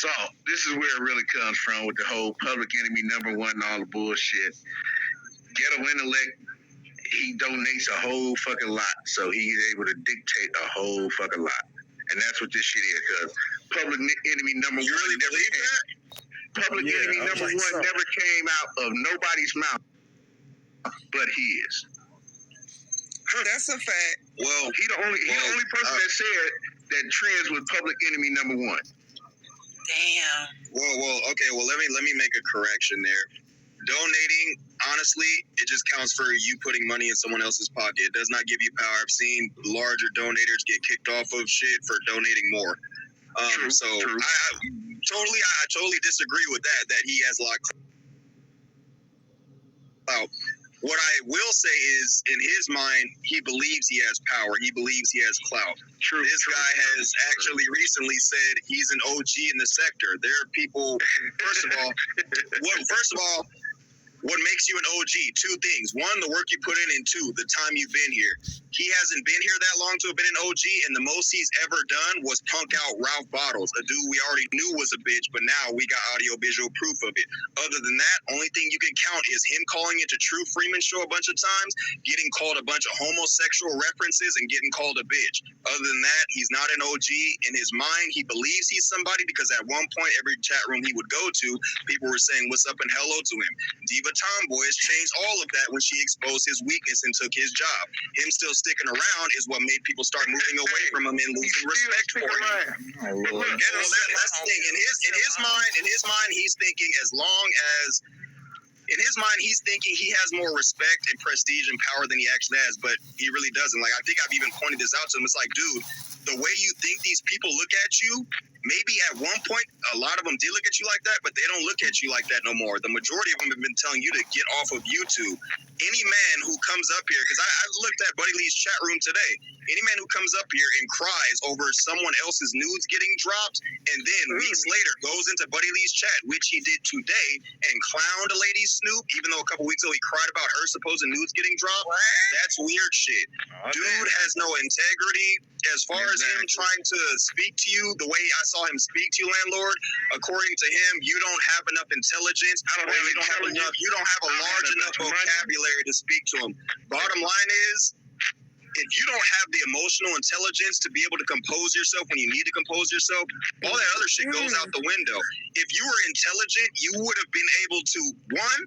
So this is where it really comes from with the whole public enemy number one and all the bullshit. Ghetto Intellect, he donates a whole fucking lot, so he's able to dictate a whole fucking lot. And that's what this shit is, because public enemy number You one really never believe came. that? Public enemy number one never came out of nobody's mouth but his. That's a fact. Well, He the only person that said that trends with public enemy number one. Damn. Okay. Well, let me make a correction there. Donating, honestly, it just counts for you putting money in someone else's pocket. It does not give you power. I've seen larger donators get kicked off of shit for donating more. True. I totally disagree with that. That he has a lot of clout. What I will say is, in his mind, he believes he has power. He believes he has clout. This guy has actually recently said he's an OG in the sector. There are people. First of all, what makes you an OG? Two things. One, the work you put in, and two, the time you've been here. He hasn't been here that long to have been an OG, and the most he's ever done was punk out Ralph Bottles, a dude we already knew was a bitch, but now we got audio-visual proof of it. Other than that, only thing you can count is him calling into True Freeman show a bunch of times, getting called a bunch of homosexual references, and getting called a bitch. Other than that, he's not an OG. In his mind, he believes he's somebody, because at one point, every chat room he would go to, people were saying what's up and hello to him. Diva Tomboys changed all of that when she exposed his weakness and took his job. Him still sticking around is what made people start moving away from him and losing respect for him. That's the thing. In his mind, he's thinking he has more respect and prestige and power than he actually has, but he really doesn't. Like, I think I've even pointed this out to him. It's like, dude, the way you think these people look at you, maybe at one point, a lot of them did look at you like that, but they don't look at you like that no more. The majority of them have been telling you to get off of YouTube. Any man who comes up here, because I looked at Buddy Lee's chat room today, any man who comes up here and cries over someone else's nudes getting dropped, and then weeks later goes into Buddy Lee's chat, which he did today, and clowned a lady Snoop, even though a couple weeks ago he cried about her supposed nudes getting dropped, that's weird shit. Dude has no integrity. As far as him trying to speak to you the way I saw him speak to you, landlord, according to him, you don't have enough intelligence. You don't have a large enough vocabulary to speak to him. Bottom line is, if you don't have the emotional intelligence to be able to compose yourself when you need to compose yourself, all that other shit goes out the window. If you were intelligent, you would have been able to, one,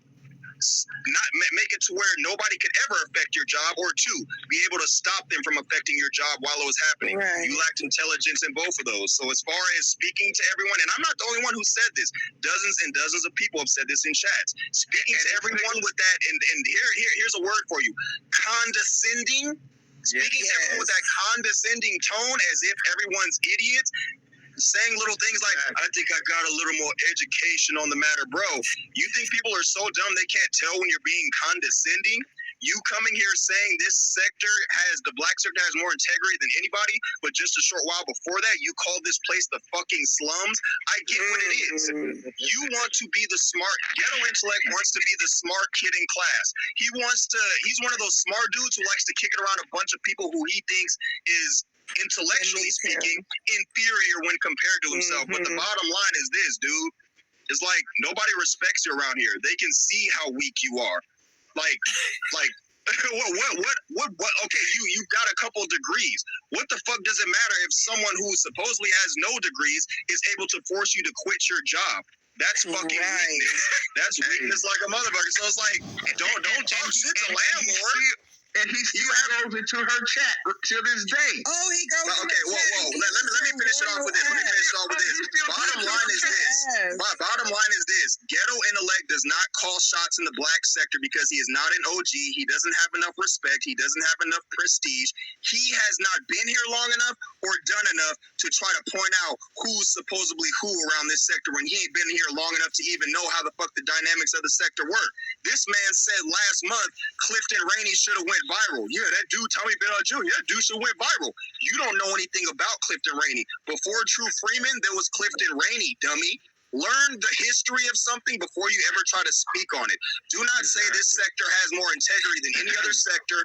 not make it to where nobody could ever affect your job, or two, be able to stop them from affecting your job while it was happening. Right. You lacked intelligence in both of those. So as far as speaking to everyone, and I'm not the only one who said this, dozens and dozens of people have said this in chats, speaking to everyone with that, and here's a word for you, condescending. Speaking to everyone with that condescending tone, as if everyone's idiots, saying little things like, I think I got a little more education on the matter. Bro, you think people are so dumb they can't tell when you're being condescending? You coming here saying this sector the black sector has more integrity than anybody, but just a short while before that, you called this place the fucking slums. I get what it is. You want to be the smart, Ghetto Intellect wants to be the smart kid in class. He's one of those smart dudes who likes to kick it around a bunch of people who he thinks is, intellectually speaking, inferior when compared to himself. But the bottom line is this, dude. It's like, nobody respects you around here. They can see how weak you are. Like, what? Okay, you've got a couple degrees. What the fuck does it matter if someone who supposedly has no degrees is able to force you to quit your job? That's fucking weakness. That's weakness like a motherfucker. So it's like, don't talk shit to landlord. And he still goes into her chat till this day. Oh, he goes. Okay, whoa. Let me finish it off with this. Bottom line is this. Ghetto Intellect does not call shots in the black sector because he is not an OG. He doesn't have enough respect. He doesn't have enough prestige. He has not been here long enough or done enough to try to point out who's supposedly who around this sector when he ain't been here long enough to even know how the fuck the dynamics of the sector work. This man said last month Clifton Rainey should have went viral. Yeah, that dude Tommy Bell Jr., that dude should went viral. You don't know anything about Clifton Rainey. Before True Freeman, there was Clifton Rainey, dummy. Learn the history of something before you ever try to speak on it. Do not say this sector has more integrity than any other sector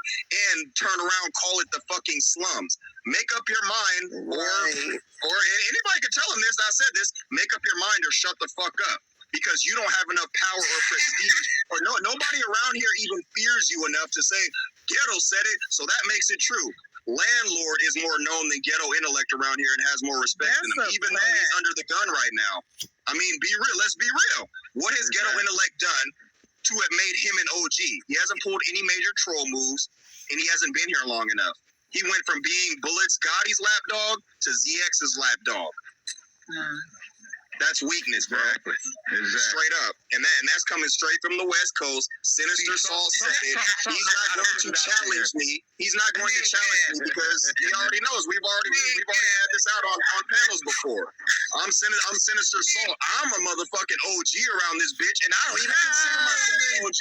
and turn around call it the fucking slums. make up your mind, or anybody could tell him this. I said this. Make up your mind or shut the fuck up, because you don't have enough power or prestige, or nobody around here even fears you enough to say Ghetto said it, so that makes it true. Landlord is more known than Ghetto Intellect around here and has more respect than him, even though he's under the gun right now. I mean, be real. Let's be real. What has Ghetto Intellect done to have made him an OG? He hasn't pulled any major troll moves, and he hasn't been here long enough. He went from being Bullet Scotty's lapdog to ZX's lapdog. That's weakness, bro. Exactly. Straight up. And that's coming straight from the West Coast. Sinister Salt said it. He's not going to challenge me. He's not going to challenge me because he already knows. We've already had this out on panels before. I'm Sinister Salt. I'm a motherfucking OG around this bitch, and I don't even consider myself an OG.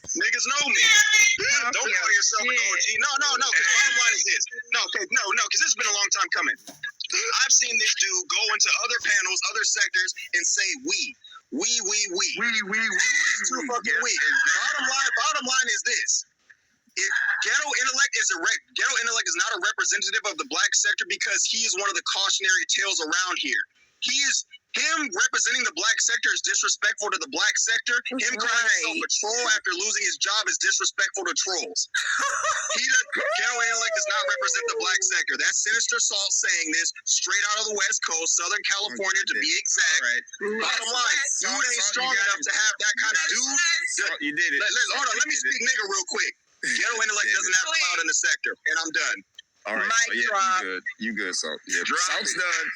Niggas know me. Don't call yourself an OG. No. Because bottom line is this. No, because this has been a long time coming. I've seen this dude go into other panels, other sectors, and say we. Dude is too fucking weak. Bottom line is this. If Ghetto Intellect is not a representative of the black sector because he is one of the cautionary tales around here. Him representing the black sector is disrespectful to the black sector. Him calling himself a troll after losing his job is disrespectful to trolls. Ghetto Intellect does not represent the black sector. That's Sinister Salt saying this straight out of the West Coast, Southern California to be exact. Bottom line, you ain't strong enough to have that kind of dude. You did it. Hold on, let me speak nigga real quick. Ghetto Intellect doesn't have clout in the sector, and I'm done. All right. Mic drop. You good, Salt. Yeah. Drop Salt's it. done.